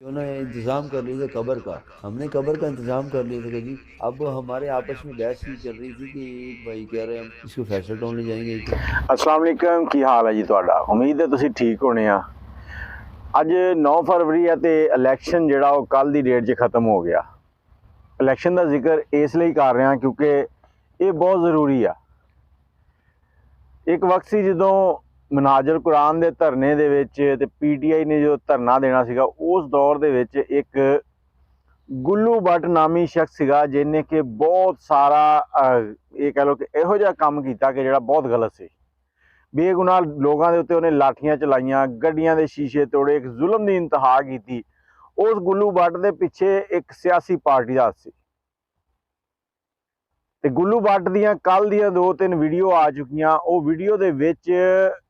क्यों ना इंतज़ाम कर लिए थे कब्र का। हमने कब्र का इंतज़ाम कर लिया था कि जी अब हमारे आपस में बहस ही चल रही थी कि एक भाई कह रहे हैं हम इसको फैसल टाउन ले जाएंगे एक। अस्सलाम वालेकुम, की हाल है जी ਤੁਹਾਡਾ। उम्मीद है ਤੁਸੀਂ ठीक होने आ। ਅੱਜ 9 फरवरी है तो इलैक्शन ਜਿਹੜਾ ਉਹ ਕੱਲ ਦੀ ਡੇਟ 'ਚ ਖਤਮ ਹੋ ਗਿਆ। ਇਲੈਕਸ਼ਨ ਦਾ ਜ਼ਿਕਰ ਇਸ ਲਈ ਕਰ ਰਿਹਾ ਕਿਉਂਕਿ ਇਹ ਬਹੁਤ ਜ਼ਰੂਰੀ ਆ। ਇੱਕ ਵਕਤ ਸੀ ਜਦੋਂ ਮਨਾਜ਼ਰ ਕੁਰਾਨ ਦੇ ਧਰਨੇ ਦੇ ਵਿੱਚ ਤੇ ਪੀਟੀਆਈ ਨੇ ਜੋ ਧਰਨਾ ਦੇਣਾ ਸੀਗਾ ਉਸ ਦੌਰ ਦੇ ਵਿੱਚ ਇੱਕ ਗੁੱਲੂ ਬੱਟ ਨਾਮੀ ਸ਼ਖਸ ਸੀਗਾ ਜਿਹਨੇ ਕਿ ਬਹੁਤ ਸਾਰਾ ਇਹ ਕਹਿ ਲਓ ਕਿ ਇਹੋ ਜਿਹਾ ਕੰਮ ਕੀਤਾ ਕਿ ਜਿਹੜਾ ਬਹੁਤ ਗਲਤ ਸੀ। ਬੇਗੁਨਾਹ ਲੋਕਾਂ ਦੇ ਉੱਤੇ ਉਹਨੇ ਲਾਠੀਆਂ ਚਲਾਈਆਂ, ਗੱਡੀਆਂ ਦੇ ਸ਼ੀਸ਼ੇ ਤੋੜੇ, ਇੱਕ ਜ਼ੁਲਮ ਦੀ ਇੰਤਹਾ ਕੀਤੀ। ਉਸ ਗੁੱਲੂ ਬੱਟ ਦੇ ਪਿੱਛੇ ਇੱਕ ਸਿਆਸੀ ਪਾਰਟੀ ਦਾ ਸੀ ਤੇ ਗੁੱਲੂ ਬੱਟ ਦੀਆਂ ਕੱਲ ਦੀਆਂ 2-3 ਵੀਡੀਓ ਆ ਚੁੱਕੀਆਂ। ਉਹ ਵੀਡੀਓ ਦੇ ਵਿੱਚ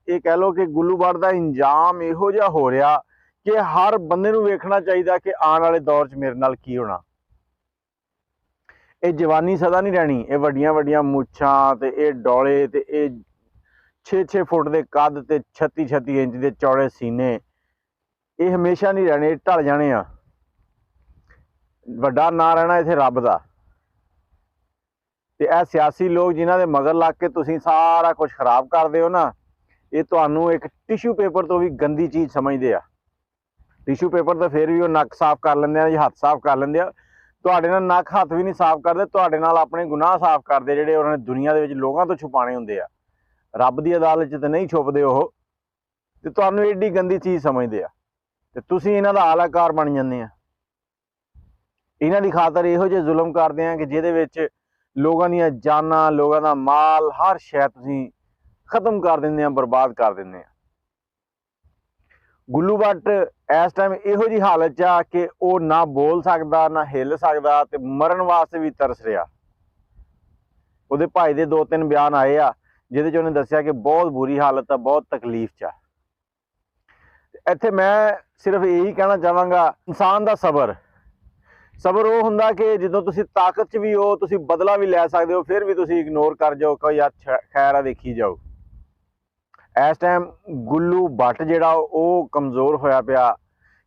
ਇਹ ਕਹਿ ਲਓ ਕਿ ਗੁੱਲੂ ਬੱਟ ਦਾ ਇੰਜਾਮ ਇਹੋ ਜਿਹਾ ਹੋ ਰਿਹਾ ਕਿ ਹਰ ਬੰਦੇ ਨੂੰ ਵੇਖਣਾ ਚਾਹੀਦਾ ਕਿ ਆਉਣ ਵਾਲੇ ਦੌਰ 'ਚ ਮੇਰੇ ਨਾਲ ਕੀ ਹੋਣਾ। ਇਹ ਜਵਾਨੀ ਸਦਾ ਨਹੀਂ ਰਹਿਣੀ। ਇਹ ਵੱਡੀਆਂ ਵੱਡੀਆਂ ਮੁੱਛਾਂ ਤੇ ਇਹ ਡੋਲੇ ਤੇ ਇਹ 6-6 ਫੁੱਟ ਦੇ ਕੱਦ ਤੇ 36-36 ਇੰਚ ਦੇ ਚੌੜੇ ਸੀਨੇ, ਇਹ ਹਮੇਸ਼ਾ ਨਹੀਂ ਰਹਿਣੇ, ਇਹ ਢਲ ਜਾਣੇ ਆ। ਵੱਡਾ ਨਾਂ ਰਹਿਣਾ ਇੱਥੇ ਰੱਬ ਦਾ। ਤੇ ਇਹ ਸਿਆਸੀ ਲੋਕ ਜਿਨ੍ਹਾਂ ਦੇ ਮਗਰ ਲੱਗ ਕੇ ਤੁਸੀਂ ਸਾਰਾ ਕੁਝ ਖਰਾਬ ਕਰਦੇ ਹੋ ਨਾ, ਇਹ ਤੁਹਾਨੂੰ ਇੱਕ ਟਿਸ਼ੂ ਪੇਪਰ ਤੋਂ ਵੀ ਗੰਦੀ ਚੀਜ਼ ਸਮਝਦੇ ਆ। ਟਿਸ਼ੂ ਪੇਪਰ ਤਾਂ ਫਿਰ ਵੀ ਉਹ ਨੱਕ ਸਾਫ਼ ਕਰ ਲੈਂਦੇ ਆ, ਹੱਥ ਸਾਫ਼ ਕਰ ਲੈਂਦੇ ਆ। ਤੁਹਾਡੇ ਨਾਲ ਨੱਕ ਹੱਥ ਵੀ ਨਹੀਂ ਸਾਫ਼ ਕਰਦੇ, ਤੁਹਾਡੇ ਨਾਲ ਆਪਣੇ ਗੁਨਾਹ ਸਾਫ਼ ਕਰਦੇ ਜਿਹੜੇ ਉਹਨਾਂ ਨੇ ਦੁਨੀਆ ਦੇ ਵਿੱਚ ਲੋਕਾਂ ਤੋਂ ਛੁਪਾਣੇ ਹੁੰਦੇ ਆ। ਰੱਬ ਦੀ ਅਦਾਲਤ 'ਚ ਤਾਂ ਨਹੀਂ ਛੁਪਦੇ ਉਹ, ਤੇ ਤੁਹਾਨੂੰ ਏਡੀ ਗੰਦੀ ਚੀਜ਼ ਸਮਝਦੇ ਆ ਤੇ ਤੁਸੀਂ ਇਹਨਾਂ ਦਾ ਆਲਾਕਾਰ ਬਣ ਜਾਂਦੇ ਆ। ਇਹਨਾਂ ਦੀ ਖਾਤਰ ਇਹੋ ਜਿਹੇ ਜ਼ੁਲਮ ਕਰਦੇ ਆ ਕਿ ਜਿਹਦੇ ਵਿੱਚ ਲੋਕਾਂ ਦੀਆਂ ਜਾਨਾਂ, ਲੋਕਾਂ ਦਾ ਮਾਲ, ਹਰ ਸ਼ੈ ਤੁਸੀਂ ਖਤਮ ਕਰ ਦਿੰਦੇ ਆ, ਬਰਬਾਦ ਕਰ ਦਿੰਦੇ ਆ। ਗੁੱਲੂ ਬੱਟ ਇਸ ਟਾਈਮ ਇਹੋ ਜਿਹੀ ਹਾਲਤ 'ਚ ਆ ਕਿ ਉਹ ਨਾ ਬੋਲ ਸਕਦਾ, ਨਾ ਹਿੱਲ ਸਕਦਾ ਤੇ ਮਰਨ ਵਾਸਤੇ ਵੀ ਤਰਸ ਰਿਹਾ। ਉਹਦੇ ਭਾਈ ਦੇ 2-3 ਬਿਆਨ ਆਏ ਆ ਜਿਹਦੇ 'ਚ ਉਹਨੇ ਦੱਸਿਆ ਕਿ ਬਹੁਤ ਬੁਰੀ ਹਾਲਤ ਆ, ਬਹੁਤ ਤਕਲੀਫ 'ਚ ਆ। ਇੱਥੇ ਮੈਂ ਸਿਰਫ ਇਹੀ ਕਹਿਣਾ ਚਾਹਾਂਗਾ, ਇਨਸਾਨ ਦਾ ਸਬਰ ਉਹ ਹੁੰਦਾ ਕਿ ਜਦੋਂ ਤੁਸੀਂ ਤਾਕਤ 'ਚ ਵੀ ਹੋ, ਤੁਸੀਂ ਬਦਲਾ ਵੀ ਲੈ ਸਕਦੇ ਹੋ, ਫਿਰ ਵੀ ਤੁਸੀਂ ਇਗਨੋਰ ਕਰ ਜਾਓ ਕਿ ਯਾਰ ਖੈਰ ਆ, ਦੇਖੀ ਜਾਓ। ਇਸ ਟਾਈਮ ਗੁੱਲੂ ਬੱਟ ਜਿਹੜਾ ਉਹ ਕਮਜ਼ੋਰ ਹੋਇਆ ਪਿਆ।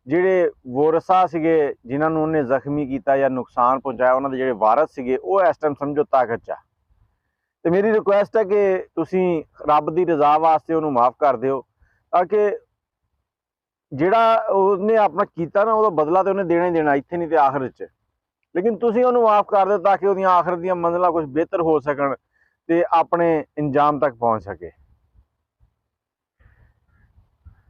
ਜਿਹੜੇ ਵਾਰਸਾ ਸੀਗੇ ਜਿਨ੍ਹਾਂ ਨੂੰ ਉਹਨੇ ਜ਼ਖਮੀ ਕੀਤਾ ਜਾਂ ਨੁਕਸਾਨ ਪਹੁੰਚਾਇਆ, ਉਹਨਾਂ ਦੇ ਜਿਹੜੇ ਵਾਰਸ ਸੀਗੇ ਉਹ ਇਸ ਟਾਈਮ ਸਮਝੋ ਤਾਕਤ 'ਚ ਆ। ਤੇ ਮੇਰੀ ਰਿਕੁਐਸਟ ਹੈ ਕਿ ਤੁਸੀਂ ਰੱਬ ਦੀ ਰਜ਼ਾ ਵਾਸਤੇ ਉਹਨੂੰ ਮਾਫ ਕਰ ਦਿਓ, ਤਾਂ ਕਿ ਜਿਹੜਾ ਉਹਨੇ ਆਪਣਾ ਕੀਤਾ ਨਾ ਉਹਦਾ ਬਦਲਾ ਤੇ ਉਹਨੇ ਦੇਣਾ ਹੀ ਦੇਣਾ, ਇੱਥੇ ਨਹੀਂ ਤੇ ਆਖਿਰਤ 'ਚ। ਲੇਕਿਨ ਤੁਸੀਂ ਉਹਨੂੰ ਮਾਫ ਕਰ ਦਿਓ ਤਾਂ ਕਿ ਉਹਦੀਆਂ ਆਖਿਰਤ ਦੀਆਂ ਮੰਜ਼ਿਲਾਂ ਕੁਝ ਬਿਹਤਰ ਹੋ ਸਕਣ ਤੇ ਆਪਣੇ ਇੰਜਾਮ ਤੱਕ ਪਹੁੰਚ ਸਕੇ।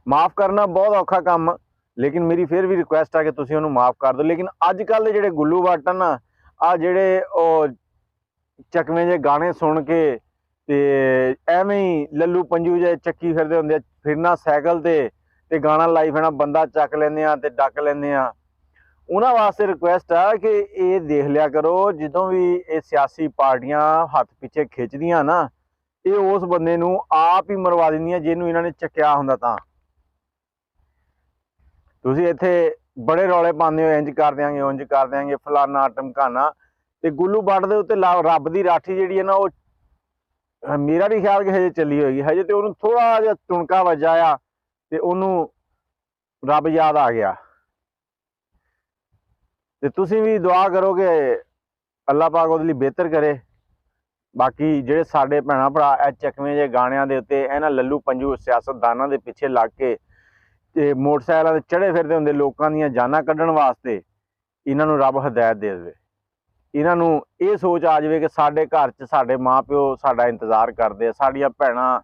ਮਾਫ ਕਰਨਾ ਬਹੁਤ ਔਖਾ ਕੰਮ, ਲੇਕਿਨ ਮੇਰੀ ਫਿਰ ਵੀ ਰਿਕੁਐਸਟ ਹੈ ਕਿ ਤੁਸੀਂ ਉਹਨੂੰ ਮਾਫ ਕਰ ਦਿਓ। ਲੇਕਿਨ ਅੱਜ ਕੱਲ੍ਹ ਦੇ ਜਿਹੜੇ ਗੁੱਲੂ ਬੱਟ ਆ ਨਾ, ਆ ਜਿਹੜੇ ਉਹ ਚੱਕਵੇਂ ਜਿਹੇ ਗਾਣੇ ਸੁਣ ਕੇ ਤੇ ਐਵੇਂ ਹੀ ਲੱਲੂ ਪੰਜੂ ਜਿਹੇ ਚੱਕੀ ਫਿਰਦੇ ਹੁੰਦੇ ਆ, ਫਿਰਨਾ ਸਾਈਕਲ ਤੇ ਗਾਣਾ ਲਾਈ ਫਿਰਨਾ, ਬੰਦਾ ਚੱਕ ਲੈਂਦੇ ਆ ਤੇ ਡੱਕ ਲੈਂਦੇ ਆ। ਉਹਨਾਂ ਵਾਸਤੇ ਰਿਕੁਐਸਟ ਆ ਕਿ ਇਹ ਦੇਖ ਲਿਆ ਕਰੋ, ਜਦੋਂ ਵੀ ਇਹ ਸਿਆਸੀ ਪਾਰਟੀਆਂ ਹੱਥ ਪਿੱਛੇ ਖਿੱਚਦੀਆਂ ਨਾ, ਇਹ ਉਸ ਬੰਦੇ ਨੂੰ ਆਪ ਹੀ ਮਰਵਾ ਦਿੰਦੀਆਂ ਜਿਹਨੂੰ ਇਹਨਾਂ ਨੇ ਚੱਕਿਆ ਹੁੰਦਾ। ਤਾਂ ਤੁਸੀਂ ਇੱਥੇ ਬੜੇ ਰੌਲੇ ਪਾਉਂਦੇ ਹੋ, ਇੰਜ ਕਰ ਦਿਆਂਗੇ, ਉਂਝ ਕਰ ਦਿਆਂਗੇ, ਫਲਾਨਾ ਟਮਕਾਨਾ। ਤੇ ਗੁੱਲੂ ਬੱਟ ਦੇ ਉੱਤੇ ਰੱਬ ਦੀ ਰਾਠੀ ਜਿਹੜੀ ਹੈ ਨਾ, ਉਹ ਮੇਰਾ ਵੀ ਖਿਆਲ ਕਿ ਹਜੇ ਚੱਲੀ ਹੋਏਗੀ। ਹਜੇ ਤੇ ਉਹਨੂੰ ਥੋੜਾ ਜਿਹਾ ਤੁਣਕਾ ਵੱਜਾ ਆ ਤੇ ਉਹਨੂੰ ਰੱਬ ਯਾਦ ਆ ਗਿਆ। ਤੇ ਤੁਸੀਂ ਵੀ ਦੁਆ ਕਰੋ ਕਿ ਅੱਲਾਹ ਪਾਕ ਉਹਦੇ ਲਈ ਬਿਹਤਰ ਕਰੇ। ਬਾਕੀ ਜਿਹੜੇ ਸਾਡੇ ਭੈਣਾਂ ਭਰਾ ਇਹ ਚੱਕਵੇਂ ਜਿਹੇ ਗਾਣਿਆਂ ਦੇ ਉੱਤੇ ਇਹਨਾਂ ਲੱਲੂ ਪੰਜੂ ਸਿਆਸਤਦਾਨਾਂ ਦੇ ਪਿੱਛੇ ਲੱਗ ਕੇ ਤੇ ਮੋਟਰਸਾਈਕਲਾਂ 'ਤੇ ਚੜ੍ਹੇ ਫਿਰਦੇ ਹੁੰਦੇ ਲੋਕਾਂ ਦੀਆਂ ਜਾਨਾਂ ਕੱਢਣ ਵਾਸਤੇ, ਇਹਨਾਂ ਨੂੰ ਰੱਬ ਹਦਾਇਤ ਦੇ ਦੇਵੇ। ਇਹਨਾਂ ਨੂੰ ਇਹ ਸੋਚ ਆ ਜਾਵੇ ਕਿ ਸਾਡੇ ਘਰ 'ਚ ਸਾਡੇ ਮਾਂ ਪਿਓ ਸਾਡਾ ਇੰਤਜ਼ਾਰ ਕਰਦੇ ਆ, ਸਾਡੀਆਂ ਭੈਣਾਂ,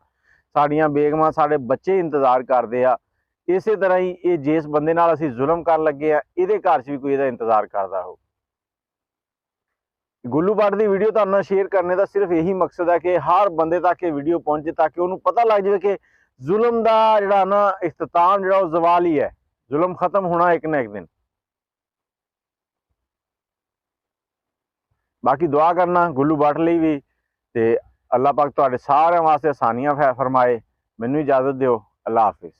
ਸਾਡੀਆਂ ਬੇਗਮਾਂ, ਸਾਡੇ ਬੱਚੇ ਇੰਤਜ਼ਾਰ ਕਰਦੇ ਆ। ਇਸੇ ਤਰ੍ਹਾਂ ਹੀ ਇਹ ਜਿਸ ਬੰਦੇ ਨਾਲ ਅਸੀਂ ਜ਼ੁਲਮ ਕਰਨ ਲੱਗੇ ਆ, ਇਹਦੇ ਘਰ 'ਚ ਵੀ ਕੋਈ ਇਹਦਾ ਇੰਤਜ਼ਾਰ ਕਰਦਾ ਹੋ। ਗੁੱਲੂ ਬੱਟ ਦੀ ਵੀਡੀਓ ਤੁਹਾਨੂੰ ਨਾਲ ਸ਼ੇਅਰ ਕਰਨੇ ਦਾ ਸਿਰਫ ਇਹੀ ਮਕਸਦ ਹੈ ਕਿ ਹਰ ਬੰਦੇ ਤੱਕ ਇਹ ਵੀਡੀਓ ਪਹੁੰਚੇ, ਤਾਂ ਕਿ ਉਹਨੂੰ ਪਤਾ ਲੱਗ ਜਾਵੇ ਕਿ ਜ਼ੁਲਮ ਦਾ ਜਿਹੜਾ ਨਾ ਇਖਤਤਾਮ ਜਿਹੜਾ ਉਹ ਜ਼ਵਾਲ ਹੀ ਹੈ। ਜ਼ੁਲਮ ਖਤਮ ਹੋਣਾ ਇੱਕ ਨਾ ਇੱਕ ਦਿਨ। ਬਾਕੀ ਦੁਆ ਕਰਨਾ ਗੁੱਲੂ ਬੱਟ ਲਈ ਵੀ, ਤੇ ਅੱਲਾਹ ਪਾਕ ਤੁਹਾਡੇ ਸਾਰਿਆਂ ਵਾਸਤੇ ਆਸਾਨੀਆਂ ਫਰਮਾਏ। ਮੈਨੂੰ ਇਜਾਜ਼ਤ ਦਿਓ। ਅੱਲਾਹ ਹਾਫਿਜ਼।